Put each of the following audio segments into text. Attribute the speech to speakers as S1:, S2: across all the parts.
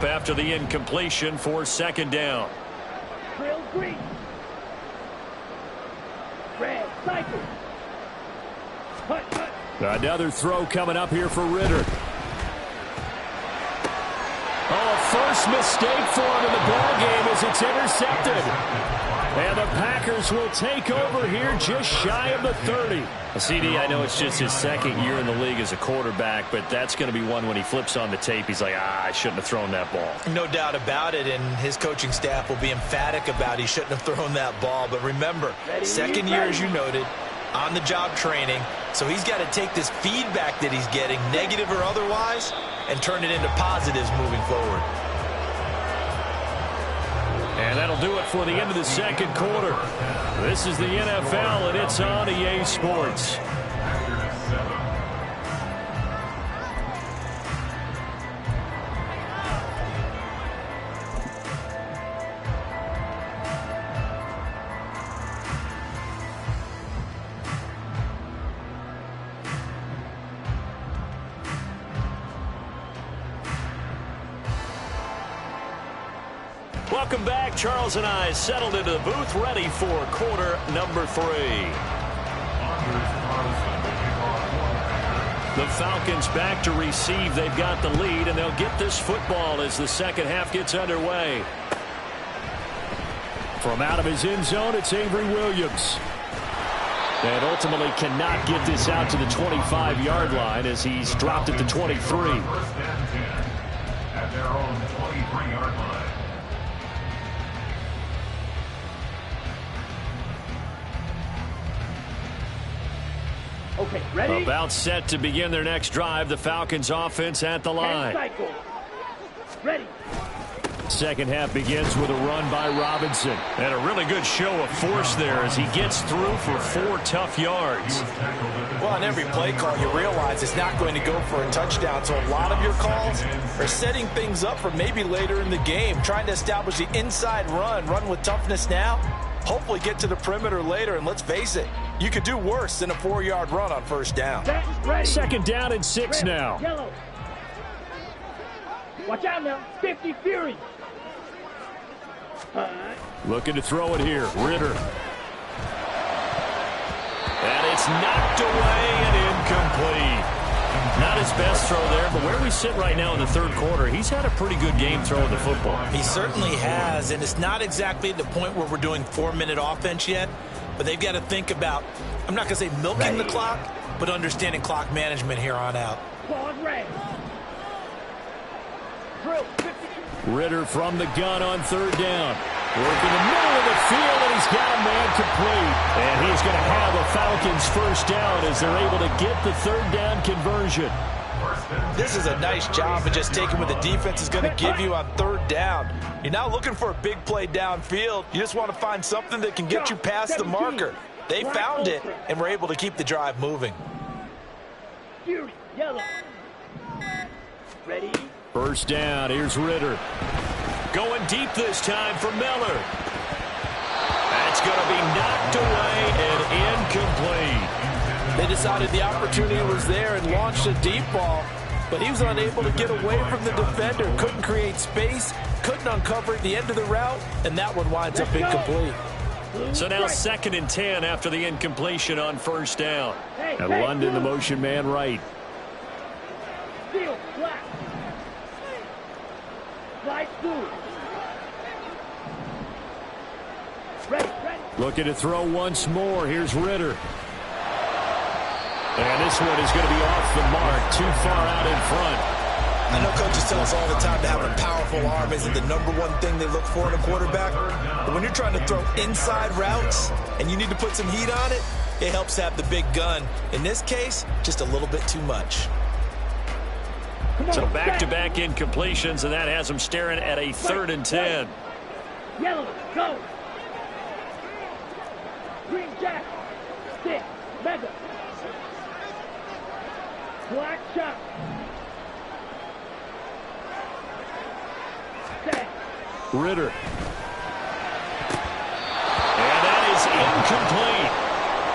S1: After the incompletion for second down.
S2: Drill green. Red cycle. Cut.
S1: Another throw coming up here for Ridder. Oh, a first mistake for him in the ball game as it's intercepted. And the Packers will take over here just shy of the 30. CD, I know it's just his second year in the league as a quarterback, but that's going to be one when he flips on the tape. He's like, I shouldn't have thrown that ball.
S3: No doubt about it, and his coaching staff will be emphatic about he shouldn't have thrown that ball. But remember, second year, as you noted, on-the-job training, so he's got to take this feedback that he's getting, negative or otherwise, and turn it into positives moving forward.
S1: And that'll do it for the end of the second quarter. This is the NFL, and it's on EA Sports. Welcome back. Charles and I settled into the booth, ready for quarter number 3. The Falcons back to receive. They've got the lead, and they'll get this football as the second half gets underway. From out of his end zone, it's Avery Williams. And ultimately cannot get this out to the 25-yard line as he's dropped it to 23.
S4: At their own 23-yard line.
S2: Okay, ready?
S1: About set to begin their next drive. The Falcons offense at the line.
S2: Cycle. Ready.
S1: Second half begins with a run by Robinson. And a really good show of force there as he gets through for 4 tough yards.
S3: Well, on every play call, you realize it's not going to go for a touchdown. So a lot of your calls are setting things up for maybe later in the game, trying to establish the inside run with toughness now, hopefully get to the perimeter later. And let's face it, you could do worse than a 4-yard run on first down.
S1: Second down and 6 now.
S2: Yellow. Watch out now. 50 Fury.
S1: Looking to throw it here. Ridder. And it's knocked away and incomplete. Not his best throw there, but where we sit right now in the third quarter, he's had a pretty good game throwing the football.
S3: He certainly has, and it's not exactly at the point where we're doing 4-minute offense yet, but they've got to think about, I'm not going to say milking the clock, but understanding clock management here on out.
S1: Ridder from the gun on third down. Working the middle of the field, and he's got a man complete. And he's going to have a Falcons first down as they're able to get the third down conversion.
S3: This is a nice job of just taking what the defense is going to give you on third down. You're not looking for a big play downfield. You just want to find something that can get you past the marker. They found it and were able to keep the drive moving.
S2: Yellow. Ready?
S1: First down. Here's Ridder. Going deep this time for Miller. That's going to be knocked away and incomplete.
S3: They decided the opportunity was there and launched a deep ball, but he was unable to get away from the defender. Couldn't create space, couldn't uncover the end of the route, and that one winds up incomplete.
S1: So now 2nd and 10 after the incompletion on first down. And London, the motion man, right. Looking to throw once more. Here's Ridder. And this one is going to be off the mark, too far out in front.
S3: I know coaches tell us all the time to have a powerful arm isn't the #1 thing they look for in a quarterback. But when you're trying to throw inside routes and you need to put some heat on it, it helps have the big gun. In this case, just a little bit too much.
S1: So back-to-back incompletions, and that has them staring at a 3rd and 10.
S2: Yellow, go. Green jack, stick, mega. Black shot.
S1: Ridder. And that is incomplete.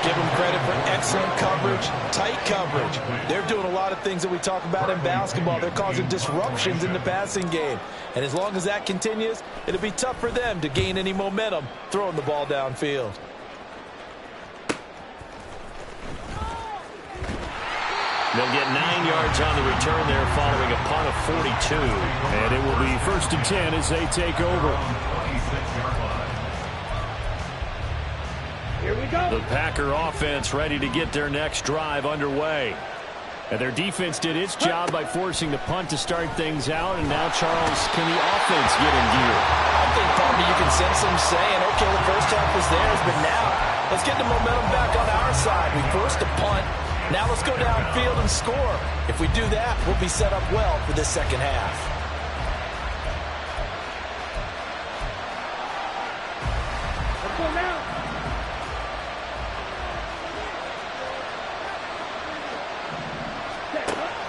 S3: Give them credit for excellent coverage, tight coverage. They're doing a lot of things that we talk about in basketball. They're causing disruptions in the passing game. And as long as that continues, it'll be tough for them to gain any momentum throwing the ball downfield.
S1: They'll get 9 yards on the return there following a punt of 42. And it will be 1st and 10 as they take over.
S2: Here we go.
S1: The Packer offense ready to get their next drive underway. And their defense did its job by forcing the punt to start things out. And now, Charles, can the offense get in gear?
S3: I think probably you can sense them saying, okay, the first half was theirs, but now let's get the momentum back on our side. We forced a punt. Now let's go downfield and score. If we do that, we'll be set up well for this second half.
S2: Let's go now.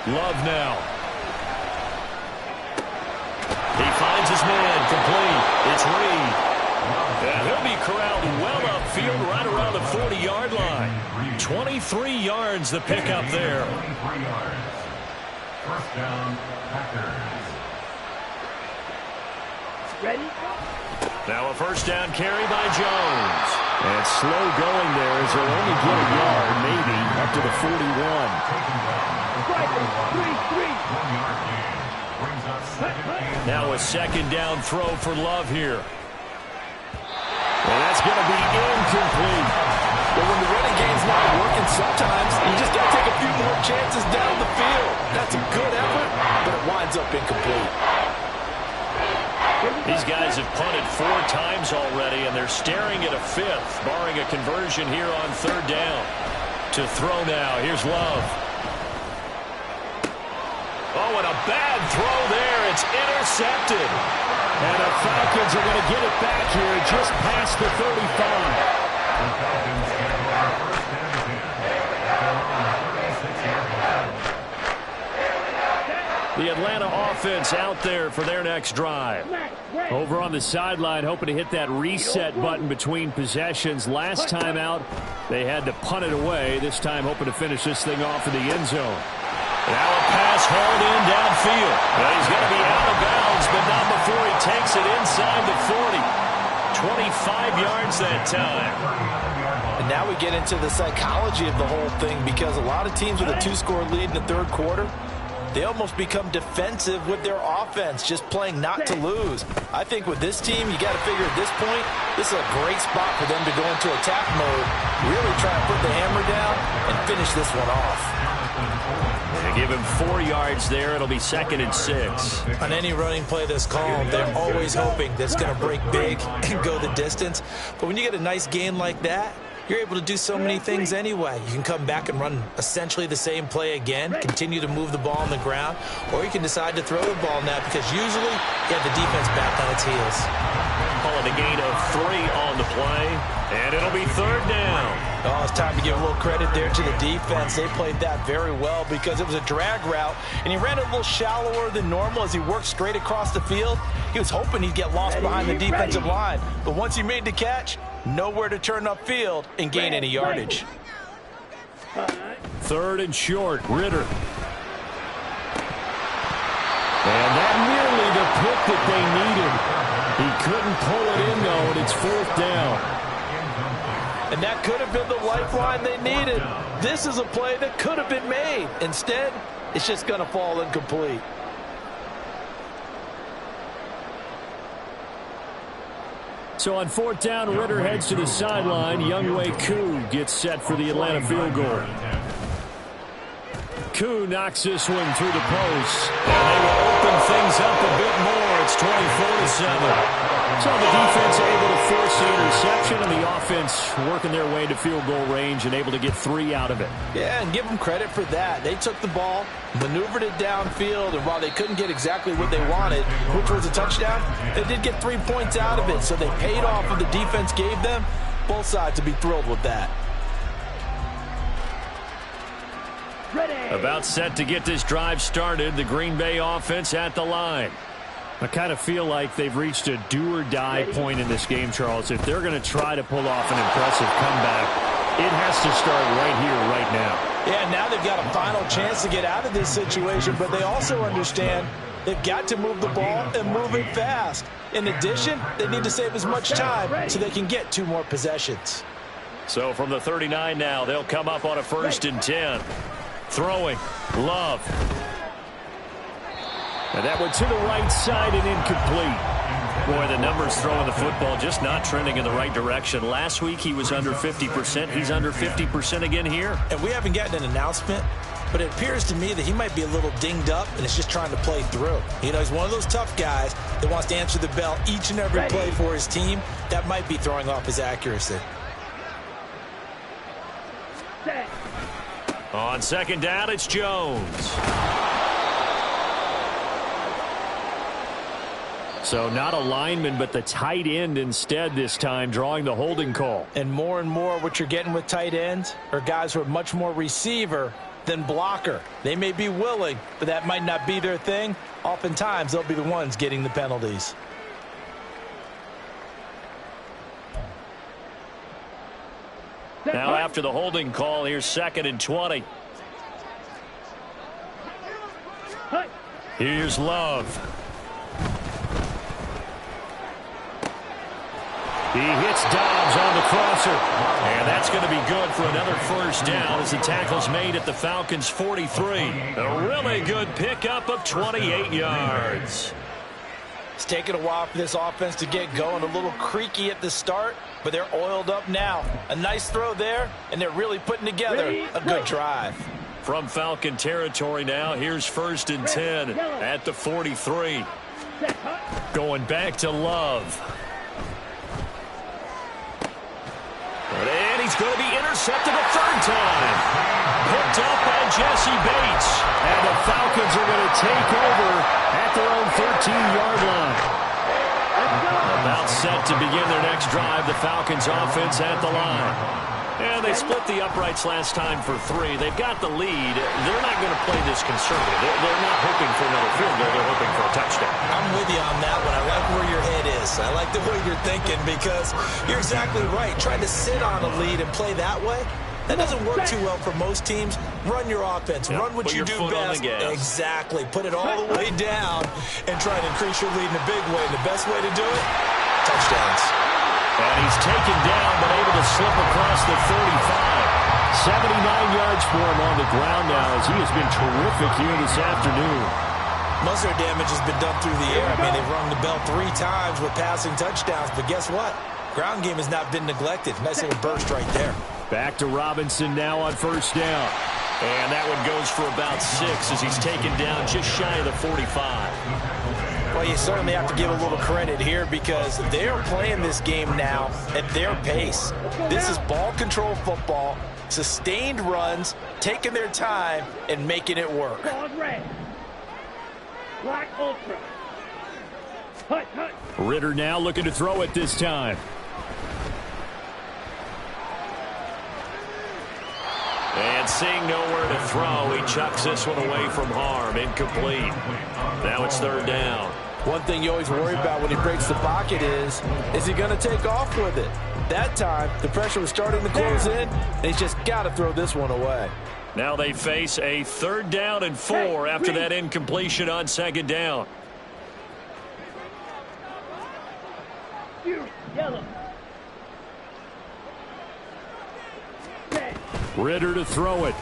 S1: Love now. He finds his man, complete. It's Reed. And he'll be corralled well upfield right around the 40-yard line. 23 yards the pickup there.
S4: 23 yards. First down, Packers.
S2: Ready?
S1: Now a first down carry by Jones. And slow going there as they'll only get a yard, maybe, up to the 41.
S2: Striker, 3-3.
S4: 1 yard gain. Brings up second and
S1: Now a second down throw for Love here. And that's going to be incomplete.
S3: But when the running game's not working, sometimes you just got to take a few more chances down the field. That's a good effort, but it winds up incomplete.
S1: These guys have punted 4 times already, and they're staring at a 5th, barring a conversion here on 3rd down. To throw now, here's Love. Oh, and a bad throw there. It's intercepted. And the Falcons are going to get it back here just past the 35.
S4: the Falcons get their first down again.
S1: The Atlanta offense out there for their next drive. Over on the sideline, hoping to hit that reset button between possessions. Last time out, they had to punt it away. This time, hoping to finish this thing off in the end zone. Now a pass hauled in downfield. Well, he's going to be out of bounds, but not before he takes it inside the 40. 25 yards that time.
S3: And now we get into the psychology of the whole thing, because a lot of teams with a 2-score lead in the 3rd quarter, they almost become defensive with their offense, just playing not to lose. I think with this team, you got to figure at this point, this is a great spot for them to go into attack mode, really try and put the hammer down and finish this one off.
S1: They give him 4 yards there. It'll be 2nd and 6.
S3: On any running play that's called, they're always hoping that it's going to break big and go the distance. But when you get a nice gain like that, you're able to do so many things anyway. You can come back and run essentially the same play again, continue to move the ball on the ground, or you can decide to throw the ball now, because usually you have the defense back on its heels.
S1: Calling a gain of 3 on the play, and it'll be 3rd down.
S3: Oh, it's time to give a little credit there to the defense. They played that very well, because it was a drag route, and he ran a little shallower than normal as he worked straight across the field. He was hoping he'd get lost behind the defensive line, but once he made the catch, nowhere to turn upfield and gain any yardage.
S1: 3rd and short, Ritter. And that nearly the pick that they needed. He couldn't pull it in, though, and it's 4th down.
S3: And that could have been the lifeline they needed. This is a play that could have been made. Instead, it's just going to fall incomplete.
S1: So on 4th down, Ritter heads to the sideline. Younghoe Koo gets set for the Atlanta field goal. Koo knocks this one through the post. And they will open things up a bit more. It's 24-7. So the defense able to force the interception, and the offense working their way to field goal range and able to get 3 out of it.
S3: Yeah, and give them credit for that. They took the ball, maneuvered it downfield, and while they couldn't get exactly what they wanted, which was a touchdown, they did get 3 points out of it. So they paid off what the defense gave them. Both sides will be thrilled with that.
S2: Ready.
S1: About set to get this drive started. The Green Bay offense at the line. I kind of feel like they've reached a do-or-die point in this game, Charles. If they're going to try to pull off an impressive comeback, It has to start right here, right now.
S3: Yeah, now they've got a final chance to get out of this situation, but they also understand they've got to move the ball and move it fast. In addition, they need to save as much time so they can get 2 more possessions.
S1: So from the 39 now, they'll come up on a 1st and 10. Throwing, Love. And that one to the right side and incomplete. Boy, the numbers throwing the football just not trending in the right direction. Last week he was under 50%. He's under 50% again here.
S3: And we haven't gotten an announcement, but it appears to me that he might be a little dinged up and is just trying to play through. You know, he's one of those tough guys that wants to answer the bell each and every play for his team. That might be throwing off his accuracy.
S1: On 2nd down, it's Jones. So not a lineman, but the tight end instead this time, drawing the holding call.
S3: And more what you're getting with tight ends are guys who are much more receiver than blocker. They may be willing, but that might not be their thing. Oftentimes, they'll be the ones getting the penalties.
S1: Now after the holding call, here's 2nd and 20. Here's Love. He hits Dobbs on the crosser. And that's going to be good for another 1st down as the tackle's made at the Falcons' 43. A really good pickup of 28 yards.
S3: It's taken a while for this offense to get going. A little creaky at the start, but they're oiled up now. A nice throw there, and they're really putting together a good drive.
S1: From Falcon territory now, here's 1st and 10 at the 43. Going back to Love. And he's going to be intercepted a 3rd time. Picked up by Jesse Bates. And the Falcons are going to take over at their own 13-yard line. About set to begin their next drive, the Falcons offense at the line. And they split the uprights last time for 3. They've got the lead. They're not going to play this conservative. They're not hoping for another field goal. They're hoping for a touchdown.
S3: I'm with you on that one. I like where your head is. I like the way you're thinking because you're exactly right. Trying to sit on a lead and play that way, that doesn't work too well for most teams. Run your offense. Run what you do best. Exactly. Put it all the way down and try to increase your lead in a big way. And the best way to do it, touchdowns.
S1: And he's taken down but able to slip across the 35. 79 yards for him on the ground now as he has been terrific here this afternoon.
S3: Most of their damage has been done through the air. I mean, they've rung the bell 3 times with passing touchdowns, but guess what? Ground game has not been neglected. Nice little burst right there.
S1: Back to Robinson now on 1st down. And that one goes for about 6 as he's taken down just shy of the 45.
S3: Well, you certainly have to give a little credit here because they're playing this game now at their pace. This is ball control football, sustained runs, taking their time, and making it work.
S2: Black Ultra.
S1: Ritter now looking to throw it this time. And seeing nowhere to throw, he chucks this one away from harm. Incomplete. Now it's 3rd down.
S3: One thing you always worry about when he breaks the pocket is he going to take off with it? That time, the pressure was starting to close in, and he's just got to throw this one away.
S1: Now they face a 3rd down and 4 after that incompletion on 2nd down.
S2: Yellow.
S1: Ritter to throw it.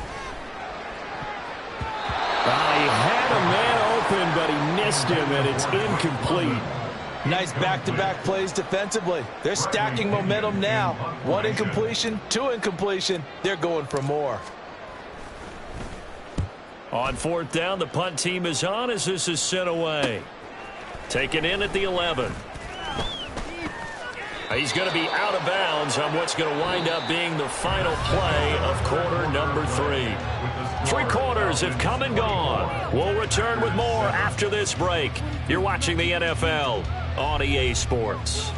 S1: He had a man open, but he missed him, and it's incomplete.
S3: Nice back-to-back plays defensively. They're stacking momentum now. 1 incompletion, 2 incompletion. They're going for more.
S1: On 4th down, the punt team is on as this is sent away. Taken in at the 11. He's going to be out of bounds on what's going to wind up being the final play of quarter number 3. 3 quarters have come and gone. We'll return with more after this break. You're watching the NFL on EA Sports.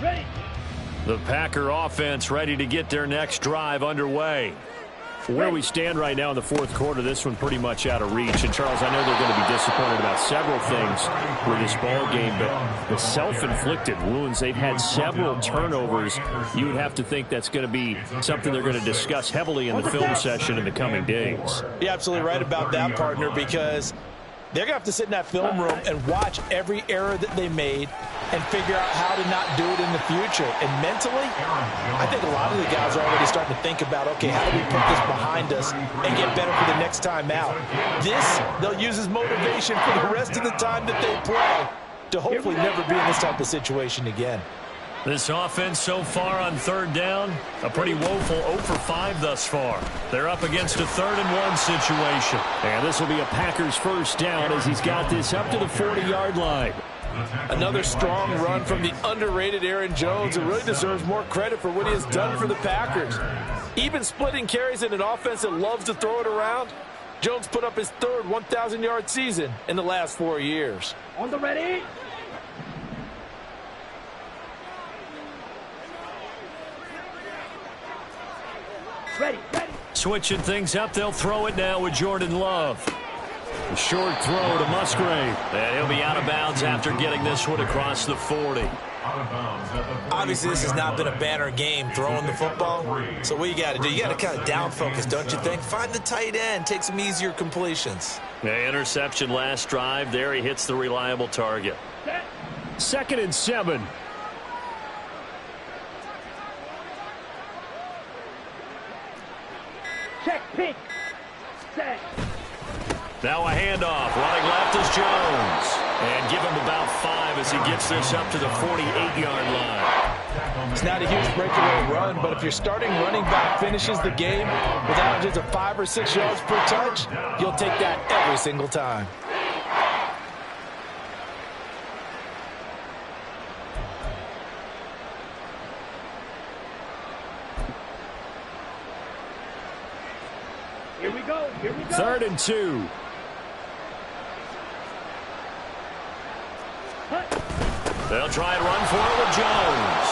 S2: Ready.
S1: The Packer offense ready to get their next drive underway. Where we stand right now in the fourth quarter, this one pretty much out of reach. And, Charles, I know they're going to be disappointed about several things with this ball game, but the self-inflicted wounds, they've had several turnovers. You would have to think that's going to be something they're going to discuss heavily in the film session in the coming days.
S3: You're absolutely right about that, partner, because they're going to have to sit in that film room and watch every error that they made and figure out how to not do it in the future. And mentally, I think a lot of the guys are already starting to think about, okay, how do we put this behind us and get better for the next time out? This, they'll use as motivation for the rest of the time that they play to hopefully never be in this type of situation again.
S1: This offense so far on third down, a pretty woeful 0 for 5 thus far. They're up against a 3rd-and-1 situation. And this will be a Packers first down as he's got this up to the 40-yard line.
S3: Another strong run from the underrated Aaron Jones, who really deserves more credit for what he has done for the Packers. Even splitting carries in an offense that loves to throw it around, Jones put up his 3rd 1,000-yard season in the last 4 years.
S2: On the ready. Ready.
S1: Switching things up, they'll throw it now with Jordan Love. A short throw to Musgrave. And he'll be out of bounds after getting this one across the 40.
S3: Obviously, this has not been a banner game throwing the football. So what you got to do, you got to kind of down focus, don't you think? Find the tight end, take some easier completions.
S1: The interception last drive. There he hits the reliable target. 2nd and 7.
S2: Check, pick. Set.
S1: Now a handoff. Running left is Jones. And give him about 5 as he gets this up to the 48-yard line.
S3: It's not a huge breakaway run, but if your starting running back finishes the game with averages of 5 or 6 yards per touch, you'll take that every single time.
S2: Here we go.
S1: 3rd and 2. They'll try and run for it with Jones.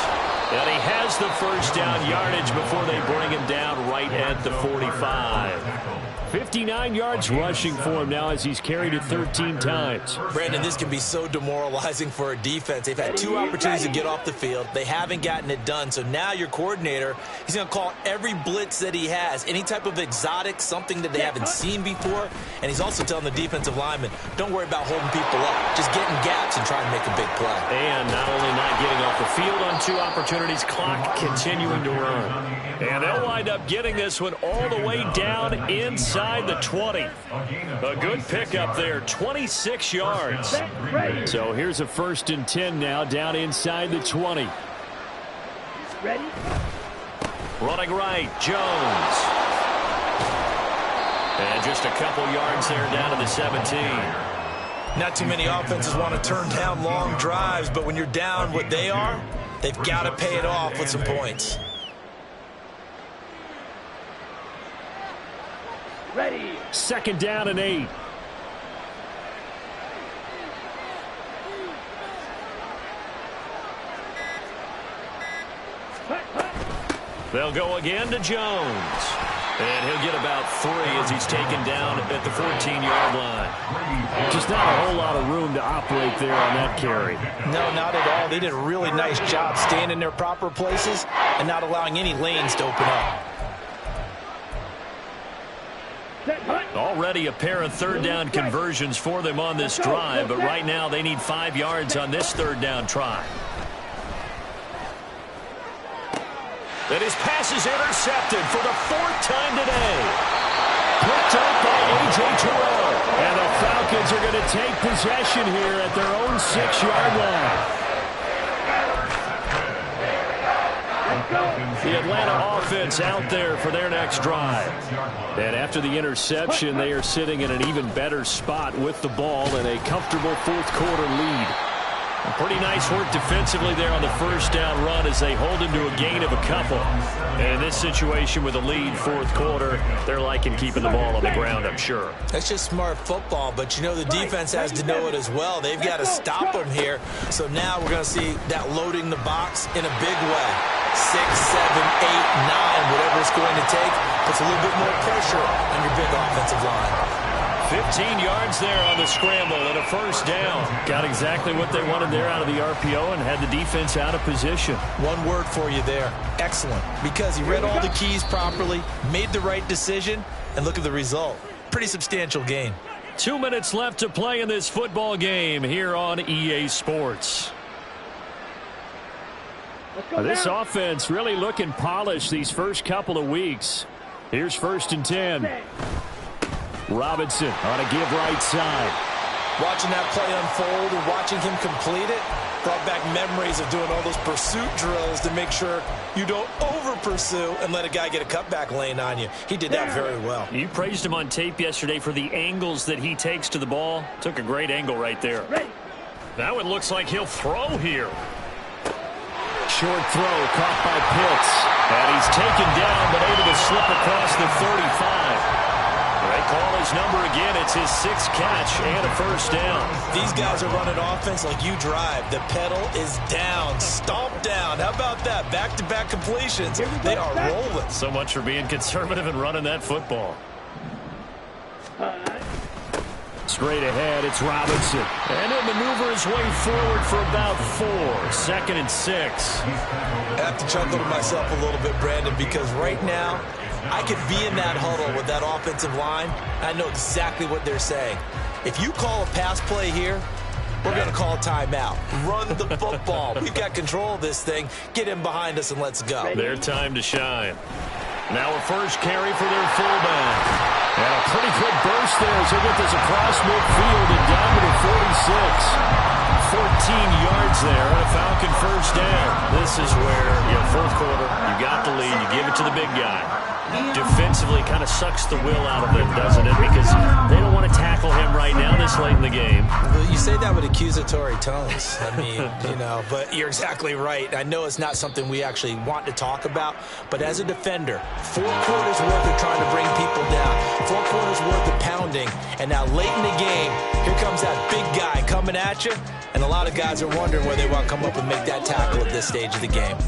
S1: And he has the first down yardage before they bring him down right at the 45. 59 yards rushing for him now as he's carried it 13 times.
S3: Brandon, this can be so demoralizing for a defense. They've had 2 opportunities to get off the field. They haven't gotten it done. So now your coordinator, he's going to call every blitz that he has, any type of exotic, something that they haven't seen before. And he's also telling the defensive lineman, don't worry about holding people up. Just get in gaps and try and make a big play.
S1: And not only not getting off the field on 2 opportunities, clock continuing to run. And they'll wind up getting this one all the way down inside the 20. A good pickup there, 26 yards. So here's a 1st and 10 now down inside the 20.
S2: Ready?
S1: Running right, Jones. And just a couple yards there down to the 17.
S3: Not too many offenses want to turn down long drives, but when you're down what they are, they've got to pay it off with some points.
S2: Ready.
S1: 2nd down and 8. They'll go again to Jones. And he'll get about 3 as he's taken down at the 14-yard line. Just not a whole lot of room to operate there on that carry.
S3: No, not at all. They did a really nice job staying in their proper places and not allowing any lanes to open up.
S1: Already a pair of 3rd down conversions for them on this drive, but right now they need 5 yards on this 3rd down try. And his pass is intercepted for the 4th time today. Picked up by A.J. Terrell. And the Falcons are going to take possession here at their own 6-yard line. The Atlanta offense out there for their next drive. And after the interception, they are sitting in an even better spot with the ball and a comfortable 4th quarter lead. Pretty nice work defensively there on the first down run as they hold him to a gain of a couple. And in this situation with a lead fourth quarter, they're liking keeping the ball on the ground, I'm sure.
S3: That's just smart football, but you know the defense has to know it as well. They've got to stop him here. So now we're going to see that loading the box in a big way. 6, 7, 8, 9, whatever it's going to take, puts a little bit more pressure on your big offensive line.
S1: 15 yards there on the scramble and a first down. Got exactly what they wanted there out of the RPO and had the defense out of position.
S3: One word for you there. Excellent. Because he read all the keys properly, made the right decision, and look at the result. Pretty substantial gain.
S1: 2 minutes left to play in this football game here on EA Sports. This offense really looking polished these first couple of weeks. Here's 1st and 10. Robinson on a give right side.
S3: Watching that play unfold and watching him complete it brought back memories of doing all those pursuit drills to make sure you don't over-pursue and let a guy get a cutback lane on you. He did that very well.
S1: You praised him on tape yesterday for the angles that he takes to the ball. Took a great angle right there. Now it looks like he'll throw here. Short throw caught by Pitts. And he's taken down but able to slip across the 35. They call his number again. It's his 6th catch and a first down.
S3: These guys are running offense like you drive. The pedal is down, stomped down. How about that? Back-to-back completions. They are rolling.
S1: So much for being conservative and running that football. Straight ahead, it's Robinson. And he'll maneuver his way forward for about 4. 2nd and 6.
S3: I have to chuckle to myself a little bit, Brandon, because right now, I could be in that huddle with that offensive line. I know exactly what they're saying. If you call a pass play here, we're going to call a timeout. Run the football. We've got control of this thing. Get in behind us and let's go.
S1: Their time to shine. Now a first carry for their fullback. And a pretty good burst there as they get this across midfield and down to the 46. 14 yards there and a Falcon first down. This is where, fourth quarter, you got the lead, you give it to the big guy. Defensively kind of sucks the will out of them, doesn't it? Because they don't want to tackle him right now this late in the game.
S3: Well, you say that with accusatory tones. I mean, but you're exactly right. I know it's not something we actually want to talk about, but as a defender, 4 quarters worth of trying to bring people down, 4 quarters worth of pounding, and now late in the game, here comes that big guy coming at you, and a lot of guys are wondering where they want to come up and make that tackle at this stage of the game.